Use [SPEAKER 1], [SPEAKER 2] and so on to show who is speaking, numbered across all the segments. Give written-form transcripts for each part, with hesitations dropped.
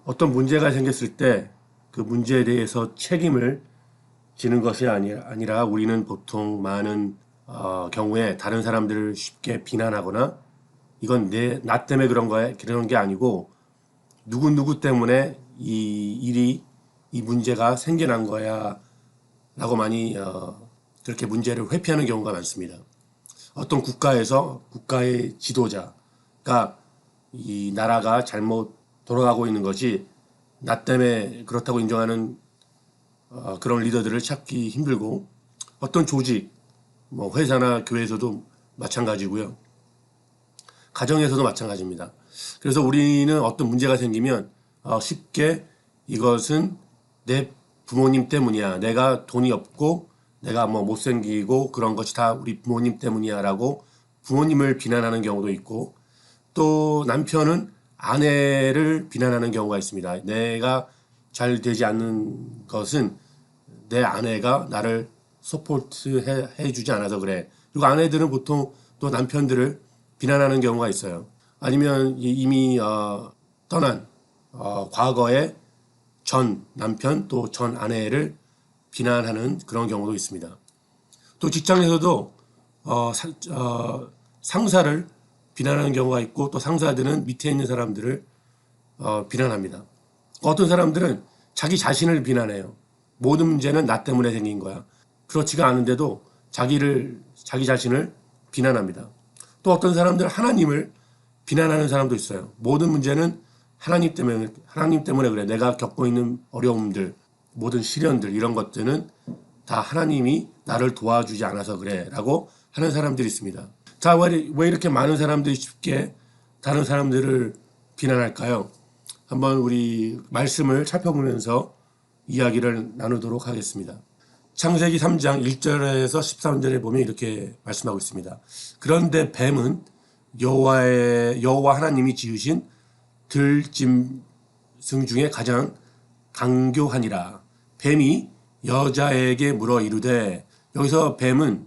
[SPEAKER 1] 어떤 문제가 생겼을 때 그 문제에 대해서 책임을 지는 것이 아니라 우리는 보통 많은 경우에 다른 사람들을 쉽게 비난하거나 이건 나 때문에 그런 거야 그러는 게 아니고 누구 때문에 이 문제가 생겨난 거야 라고 많이 그렇게 문제를 회피하는 경우가 많습니다. 어떤 국가에서 국가의 지도자가 이 나라가 잘못 돌아가고 있는 것이 나 때문에 그렇다고 인정하는 그런 리더들을 찾기 힘들고 어떤 조직, 뭐 회사나 교회에서도 마찬가지고요. 가정에서도 마찬가지입니다. 그래서 우리는 어떤 문제가 생기면 쉽게 이것은 내 부모님 때문이야. 내가 돈이 없고 내가 뭐 못생기고 그런 것이 다 우리 부모님 때문이야 라고 부모님을 비난하는 경우도 있고 또 남편은 아내를 비난하는 경우가 있습니다. 내가 잘 되지 않는 것은 내 아내가 나를 서포트 해주지 않아서 그래. 그리고 아내들은 보통 또 남편들을 비난하는 경우가 있어요. 아니면 이미 떠난 과거의 전 남편 또 전 아내를 비난하는 그런 경우도 있습니다. 또 직장에서도 상사를 비난하는 경우가 있고 또 상사들은 밑에 있는 사람들을 비난합니다. 어떤 사람들은 자기 자신을 비난해요. 모든 문제는 나 때문에 생긴 거야. 그렇지가 않은데도 자기 자신을 비난합니다. 또 어떤 사람들은 하나님을 비난하는 사람도 있어요. 모든 문제는 하나님 때문에 그래. 내가 겪고 있는 어려움들, 모든 시련들 이런 것들은 다 하나님이 나를 도와주지 않아서 그래 라고 하는 사람들이 있습니다. 자, 왜 이렇게 많은 사람들이 쉽게 다른 사람들을 비난할까요? 한번 우리 말씀을 살펴보면서 이야기를 나누도록 하겠습니다. 창세기 3장 1절에서 13절에 보면 이렇게 말씀하고 있습니다. 그런데 뱀은 여호와 하나님이 지으신 들짐승 중에 가장 강교하니라. 뱀이 여자에게 물어 이르되, 여기서 뱀은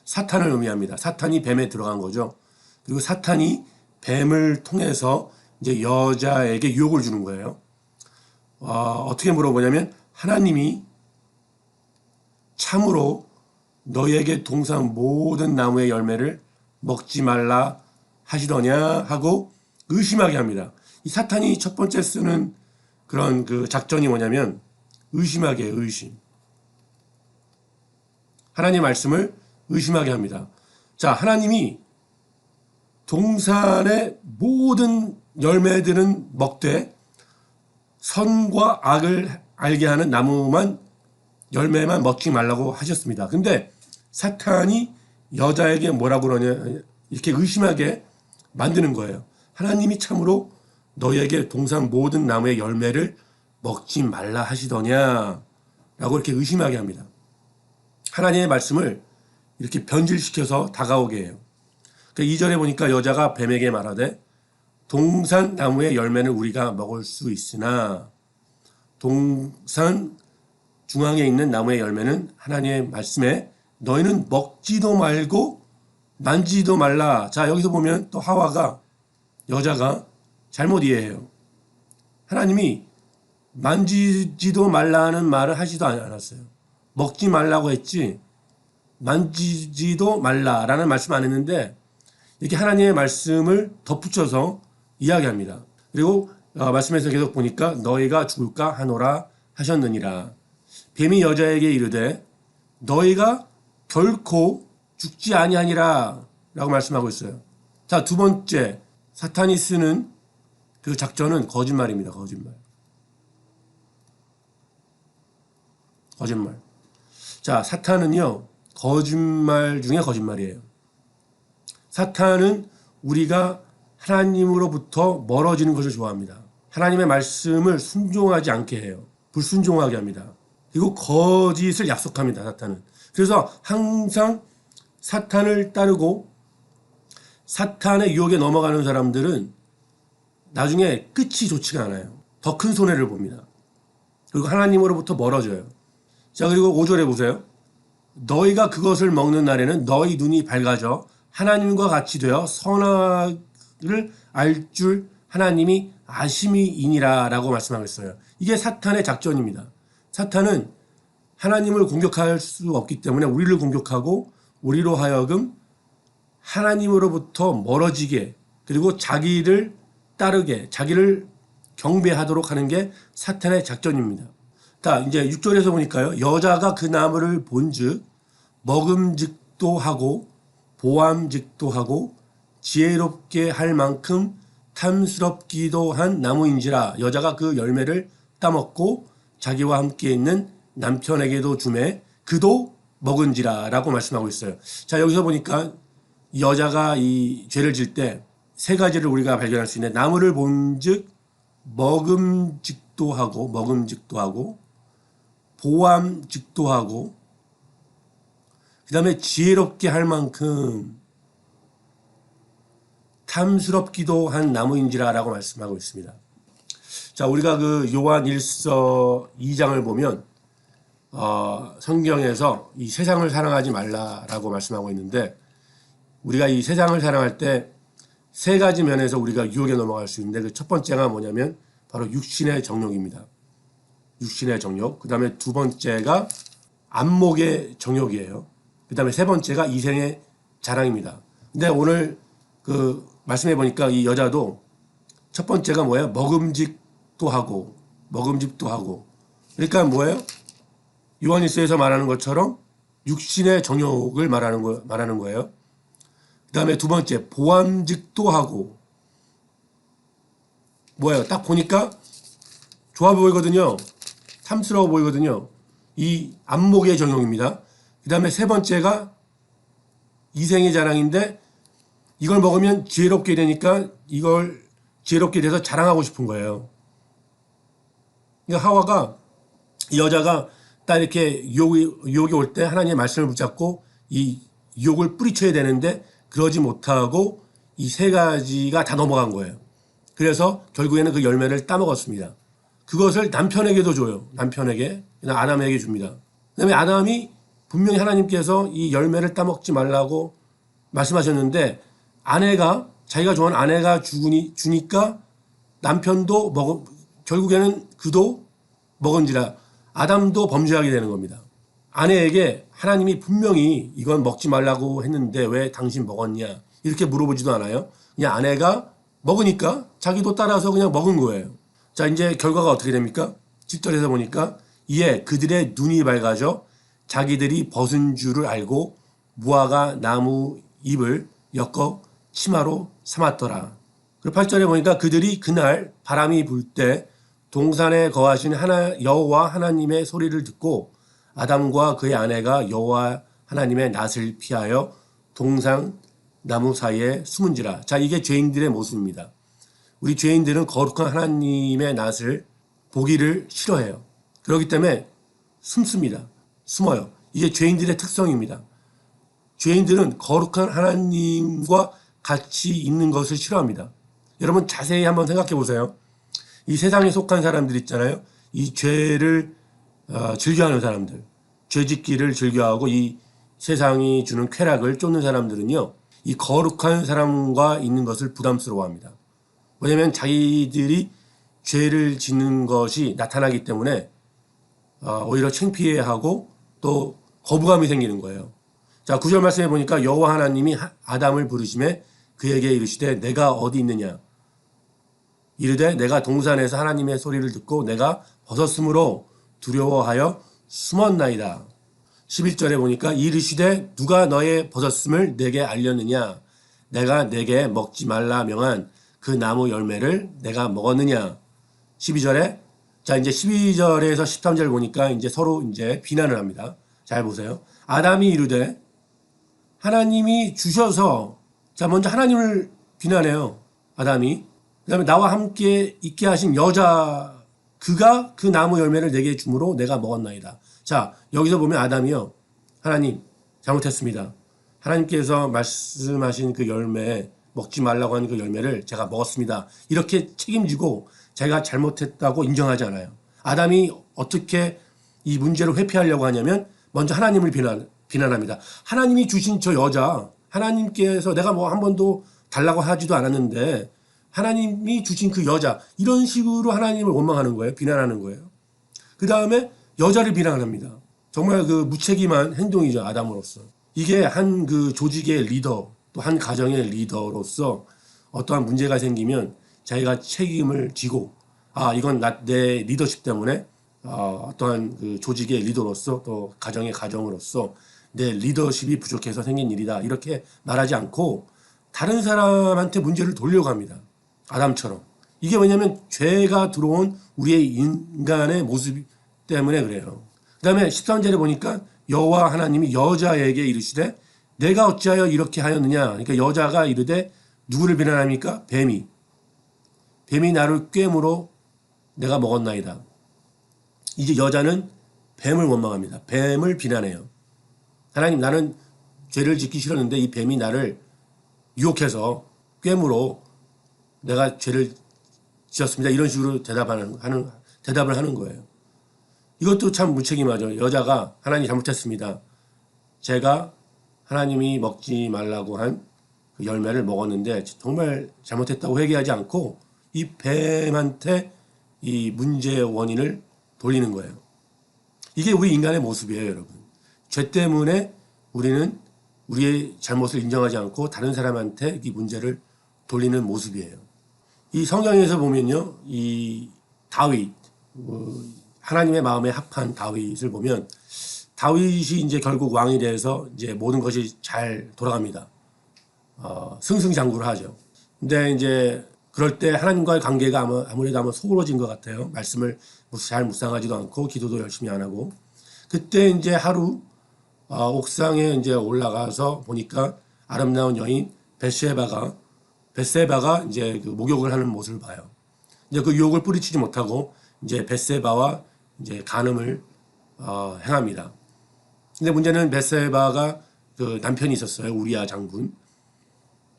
[SPEAKER 1] 사탄을 의미합니다. 사탄이 뱀에 들어간 거죠. 그리고 사탄이 뱀을 통해서 이제 여자에게 유혹을 주는 거예요. 어떻게 물어보냐면 하나님이 참으로 너에게 동산 모든 나무의 열매를 먹지 말라 하시더냐 하고 의심하게 합니다. 이 사탄이 첫 번째 쓰는 그런 그 작전이 뭐냐면 의심하게 해요. 의심. 하나님 말씀을 의심하게 합니다. 자, 하나님이 동산의 모든 열매들은 먹되 선과 악을 알게 하는 나무만 열매만 먹지 말라고 하셨습니다. 근데 사탄이 여자에게 뭐라고 그러냐 이렇게 의심하게 만드는 거예요. 하나님이 참으로 너에게 동산 모든 나무의 열매를 먹지 말라 하시더냐 라고 이렇게 의심하게 합니다. 하나님의 말씀을 이렇게 변질시켜서 다가오게 해요. 2절에 보니까 여자가 뱀에게 말하되 동산 나무의 열매는 우리가 먹을 수 있으나 동산 중앙에 있는 나무의 열매는 하나님의 말씀에 너희는 먹지도 말고 만지지도 말라. 자, 여기서 보면 또 여자가 잘못 이해해요. 하나님이 만지지도 말라는 말을 하지도 않았어요. 먹지 말라고 했지 만지지도 말라라는 말씀 안 했는데 이렇게 하나님의 말씀을 덧붙여서 이야기합니다. 그리고 말씀에서 계속 보니까 너희가 죽을까 하노라 하셨느니라. 뱀이 여자에게 이르되 너희가 결코 죽지 아니하니라 라고 말씀하고 있어요. 자, 두 번째 사탄이 쓰는 그 작전은 거짓말입니다. 거짓말. 자, 사탄은요 거짓말 중에 거짓말이에요. 사탄은 우리가 하나님으로부터 멀어지는 것을 좋아합니다. 하나님의 말씀을 순종하지 않게 해요. 불순종하게 합니다. 그리고 거짓을 약속합니다. 사탄은. 그래서 항상 사탄을 따르고 사탄의 유혹에 넘어가는 사람들은 나중에 끝이 좋지가 않아요. 더 큰 손해를 봅니다. 그리고 하나님으로부터 멀어져요. 자, 그리고 5절에 보세요. 너희가 그것을 먹는 날에는 너희 눈이 밝아져 하나님과 같이 되어 선악을 알 줄 하나님이 아심이이니라 라고 말씀하고 있어요. 이게 사탄의 작전입니다. 사탄은 하나님을 공격할 수 없기 때문에 우리를 공격하고 우리로 하여금 하나님으로부터 멀어지게 그리고 자기를 따르게 자기를 경배하도록 하는 게 사탄의 작전입니다. 자, 이제 6절에서 보니까요. 여자가 그 나무를 본즉 먹음직도 하고 보암직도 하고 지혜롭게 할 만큼 탐스럽기도 한 나무인지라. 여자가 그 열매를 따먹고 자기와 함께 있는 남편에게도 주매 그도 먹은지라 라고 말씀하고 있어요. 자, 여기서 보니까 여자가 이 죄를 질 때 세 가지를 우리가 발견할 수 있는데 나무를 본즉 먹음직도 하고 보암직도 하고 그 다음에 지혜롭게 할 만큼 탐스럽기도 한 나무인지라 라고 말씀하고 있습니다. 자, 우리가 그 요한 1서 2장을 보면 성경에서 이 세상을 사랑하지 말라라고 말씀하고 있는데 우리가 이 세상을 사랑할 때 세 가지 면에서 우리가 유혹에 넘어갈 수 있는데 그 첫 번째가 뭐냐면 바로 육신의 정욕입니다. 육신의 정욕. 그 다음에 두 번째가 안목의 정욕이에요. 그 다음에 세 번째가 이생의 자랑입니다. 근데 오늘 그 말씀해 보니까 이 여자도 첫 번째가 뭐예요? 먹음직도 하고 그러니까 뭐예요? 요한일서에서 말하는 것처럼 육신의 정욕을 말하는 거예요. 그 다음에 두 번째 보암직도 하고 뭐예요? 딱 보니까 좋아 보이거든요. 탐스러워 보이거든요. 이 안목의 정욕입니다. 그 다음에 세 번째가 이생의 자랑인데 이걸 먹으면 지혜롭게 되니까 이걸 지혜롭게 돼서 자랑하고 싶은 거예요. 그러니까 하와가 이 여자가 딱 이렇게 유혹이 올 때 하나님의 말씀을 붙잡고 이 유혹을 뿌리쳐야 되는데 그러지 못하고 이 세 가지가 다 넘어간 거예요. 그래서 결국에는 그 열매를 따먹었습니다. 그것을 남편에게도 줘요. 남편에게, 아담에게 줍니다. 그 다음에 아담이 분명히 하나님께서 이 열매를 따먹지 말라고 말씀하셨는데 자기가 좋아하는 아내가 주니까 남편도 결국에는 그도 먹은지라 아담도 범죄하게 되는 겁니다. 아내에게 하나님이 분명히 이건 먹지 말라고 했는데 왜 당신 먹었냐 이렇게 물어보지도 않아요. 그냥 아내가 먹으니까 자기도 따라서 그냥 먹은 거예요. 자, 이제 결과가 어떻게 됩니까? 10절에서 보니까 이에 그들의 눈이 밝아져 자기들이 벗은 줄을 알고 무화과 나무 잎을 엮어 치마로 삼았더라. 그리고 8절에 보니까 그들이 그날 바람이 불 때 동산에 거하신 여호와 하나님의 소리를 듣고 아담과 그의 아내가 여호와 하나님의 낯을 피하여 동산 나무 사이에 숨은지라. 자, 이게 죄인들의 모습입니다. 우리 죄인들은 거룩한 하나님의 낯을 보기를 싫어해요. 그렇기 때문에 숨습니다. 숨어요. 이게 죄인들의 특성입니다. 죄인들은 거룩한 하나님과 같이 있는 것을 싫어합니다. 여러분 자세히 한번 생각해 보세요. 이 세상에 속한 사람들 있잖아요. 이 죄를 즐겨하는 사람들, 죄짓기를 즐겨하고 이 세상이 주는 쾌락을 쫓는 사람들은요, 이 거룩한 사람과 있는 것을 부담스러워합니다. 왜냐하면 자기들이 죄를 짓는 것이 나타나기 때문에 오히려 창피해하고 또 거부감이 생기는 거예요. 자, 9절 말씀해 보니까 여호와 하나님이 아담을 부르심에 그에게 이르시되 내가 어디 있느냐? 이르되 내가 동산에서 하나님의 소리를 듣고 내가 벗었으므로 두려워하여 숨었나이다. 11절에 보니까 이르시되 누가 너의 벗었음을 내게 알렸느냐? 내가 내게 먹지 말라 명한 그 나무 열매를 내가 먹었느냐? 12절에 자, 이제 12절에서 13절 보니까 이제 서로 이제 비난을 합니다. 잘 보세요. 아담이 이르되 하나님이 주셔서 자, 먼저 하나님을 비난해요. 아담이. 그 다음에 나와 함께 있게 하신 여자 그가 그 나무 열매를 내게 주므로 내가 먹었나이다. 자, 여기서 보면 아담이요. 하나님 잘못했습니다. 하나님께서 말씀하신 그 열매 먹지 말라고 하는 그 열매를 제가 먹었습니다. 이렇게 책임지고 제가 잘못했다고 인정하지 않아요. 아담이 어떻게 이 문제를 회피하려고 하냐면 먼저 하나님을 비난합니다. 하나님이 주신 저 여자 하나님께서 내가 뭐 한 번도 달라고 하지도 않았는데 하나님이 주신 그 여자, 이런 식으로 하나님을 원망하는 거예요. 비난하는 거예요. 그 다음에 여자를 비난합니다. 정말 그 무책임한 행동이죠. 아담으로서. 이게 한 그 조직의 리더, 또 한 가정의 리더로서 어떠한 문제가 생기면 자기가 책임을 지고, 이건 내 리더십 때문에 어떠한 그 조직의 리더로서 또 가정의 가정으로서 내 리더십이 부족해서 생긴 일이다, 이렇게 말하지 않고 다른 사람한테 문제를 돌려고 합니다. 아담처럼. 이게 뭐냐면 죄가 들어온 우리의 인간의 모습 때문에 그래요. 그 다음에 13절에 보니까 여호와 하나님이 여자에게 이르시되 내가 어찌하여 이렇게 하였느냐. 그러니까 여자가 이르되 누구를 비난합니까? 뱀이 나를 꿰물어 내가 먹었나이다. 이제 여자는 뱀을 원망합니다. 뱀을 비난해요. 하나님, 나는 죄를 짓기 싫었는데 이 뱀이 나를 유혹해서 꿰물어 내가 죄를 지었습니다. 이런 식으로 대답을 하는 거예요. 이것도 참 무책임하죠. 여자가 하나님 잘못했습니다. 제가 하나님이 먹지 말라고 한 그 열매를 먹었는데 정말 잘못했다고 회개하지 않고 이 뱀한테 이 문제의 원인을 돌리는 거예요. 이게 우리 인간의 모습이에요, 여러분. 죄 때문에 우리는 우리의 잘못을 인정하지 않고 다른 사람한테 이 문제를 돌리는 모습이에요. 이 성경에서 보면요, 이 다윗, 하나님의 마음에 합한 다윗을 보면 다윗이 이제 결국 왕이 돼서 이제 모든 것이 잘 돌아갑니다. 승승장구를 하죠. 근데 이제 그럴 때 하나님과의 관계가 아무래도 소홀해진 것 같아요. 말씀을 잘 묵상하지도 않고 기도도 열심히 안 하고. 그때 이제 하루 옥상에 이제 올라가서 보니까 아름다운 여인 벳세바가 이제 그 목욕을 하는 모습을 봐요. 이제 그 유혹을 뿌리치지 못하고 이제 벳세바와 이제 간음을 행합니다. 근데 문제는 벳세바가 그 남편이 있었어요. 우리아 장군.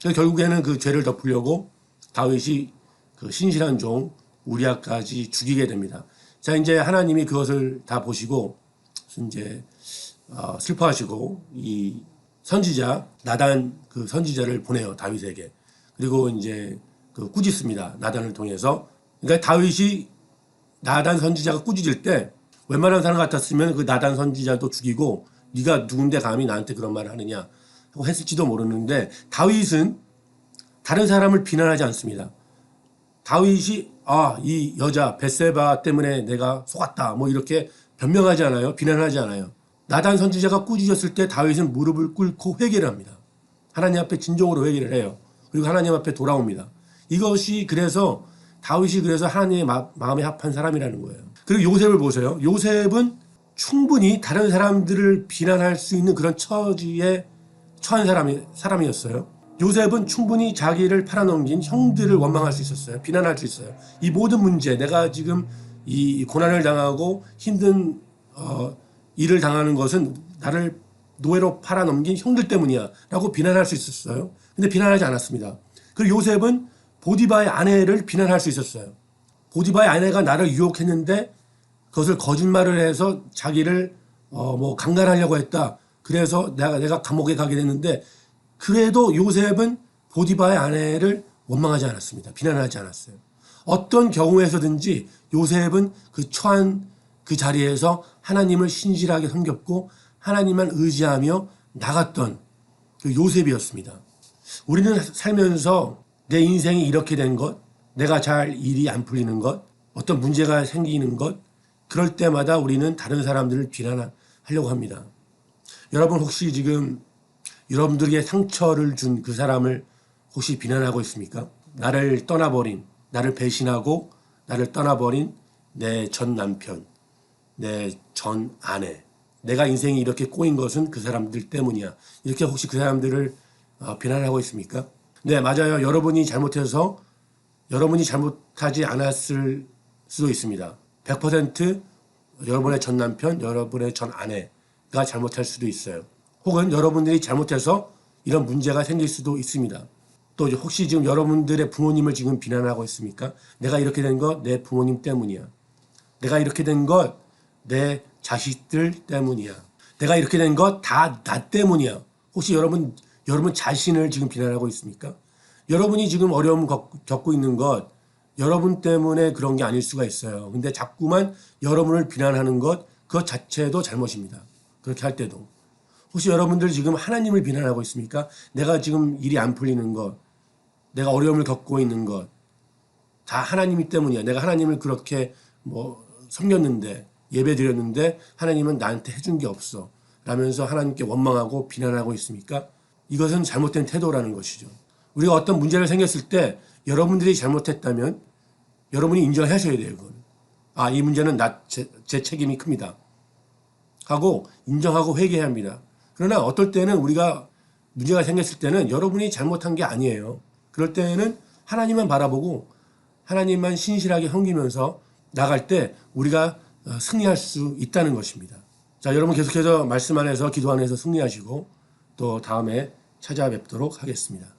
[SPEAKER 1] 그래서 결국에는 그 죄를 덮으려고 다윗이 그 신실한 종 우리아까지 죽이게 됩니다. 자, 이제 하나님이 그것을 다 보시고 이제 슬퍼하시고 이 선지자 나단 그 선지자를 보내요, 다윗에게. 그리고 이제 그 꾸짖습니다, 나단을 통해서. 그러니까 다윗이 나단 선지자가 꾸짖을 때 웬만한 사람 같았으면 그 나단 선지자도 죽이고 네가 누군데 감히 나한테 그런 말을 하느냐 하고 했을지도 모르는데 다윗은 다른 사람을 비난하지 않습니다. 다윗이 이 여자 벳세바 때문에 내가 속았다 뭐 이렇게 변명하지 않아요. 비난하지 않아요. 나단 선지자가 꾸짖었을 때 다윗은 무릎을 꿇고 회개를 합니다. 하나님 앞에 진정으로 회개를 해요. 그리고 하나님 앞에 돌아옵니다. 이것이 그래서 다윗이 그래서 하나님의 마음에 합한 사람이라는 거예요. 그리고 요셉을 보세요. 요셉은 충분히 다른 사람들을 비난할 수 있는 그런 처지에 처한 사람이었어요. 요셉은 충분히 자기를 팔아넘긴 형들을 원망할 수 있었어요. 비난할 수 있어요. 이 모든 문제, 내가 지금 이 고난을 당하고 힘든 일을 당하는 것은 나를 노예로 팔아넘긴 형들 때문이야 라고 비난할 수 있었어요. 근데 비난하지 않았습니다. 그리고 요셉은 보디바의 아내를 비난할 수 있었어요. 보디바의 아내가 나를 유혹했는데 그것을 거짓말을 해서 자기를 강간하려고 했다. 그래서 내가 감옥에 가게 됐는데 그래도 요셉은 보디바의 아내를 원망하지 않았습니다. 비난하지 않았어요. 어떤 경우에서든지 요셉은 그 처한 그 자리에서 하나님을 신실하게 섬겼고 하나님만 의지하며 나갔던 그 요셉이었습니다. 우리는 살면서 내 인생이 이렇게 된 것, 내가 잘 일이 안 풀리는 것, 어떤 문제가 생기는 것, 그럴 때마다 우리는 다른 사람들을 비난하려고 합니다. 여러분 혹시 지금 여러분들에게 상처를 준 그 사람을 혹시 비난하고 있습니까? 나를 떠나버린, 나를 배신하고 나를 떠나버린 내 전 남편, 내 전 아내, 내가 인생이 이렇게 꼬인 것은 그 사람들 때문이야. 이렇게 혹시 그 사람들을 비난하고 있습니까? 네, 맞아요. 여러분이 잘못하지 않았을 수도 있습니다. 100% 여러분의 전 남편, 여러분의 전 아내가 잘못할 수도 있어요. 혹은 여러분들이 잘못해서 이런 문제가 생길 수도 있습니다. 또 혹시 지금 여러분들의 부모님을 지금 비난하고 있습니까? 내가 이렇게 된 거 내 부모님 때문이야. 내가 이렇게 된 것 내 자식들 때문이야. 내가 이렇게 된 것 다 나 때문이야. 혹시 여러분 자신을 지금 비난하고 있습니까? 여러분이 지금 어려움 겪고 있는 것 여러분 때문에 그런 게 아닐 수가 있어요. 근데 자꾸만 여러분을 비난하는 것 그것 자체도 잘못입니다. 그렇게 할 때도. 혹시 여러분들 지금 하나님을 비난하고 있습니까? 내가 지금 일이 안 풀리는 것, 내가 어려움을 겪고 있는 것, 다 하나님이 때문이야. 내가 하나님을 그렇게 섬겼는데, 예배 드렸는데, 하나님은 나한테 해준 게 없어. 라면서 하나님께 원망하고 비난하고 있습니까? 이것은 잘못된 태도라는 것이죠. 우리가 어떤 문제를 생겼을 때, 여러분들이 잘못했다면, 여러분이 인정하셔야 돼요, 그건. 아, 이 문제는 제 책임이 큽니다. 하고, 인정하고 회개해야 합니다. 그러나 어떨 때는 우리가 문제가 생겼을 때는 여러분이 잘못한 게 아니에요. 그럴 때는 하나님만 바라보고 하나님만 신실하게 섬기면서 나갈 때 우리가 승리할 수 있다는 것입니다. 자, 여러분 계속해서 말씀 안에서 기도 안에서 승리하시고 또 다음에 찾아뵙도록 하겠습니다.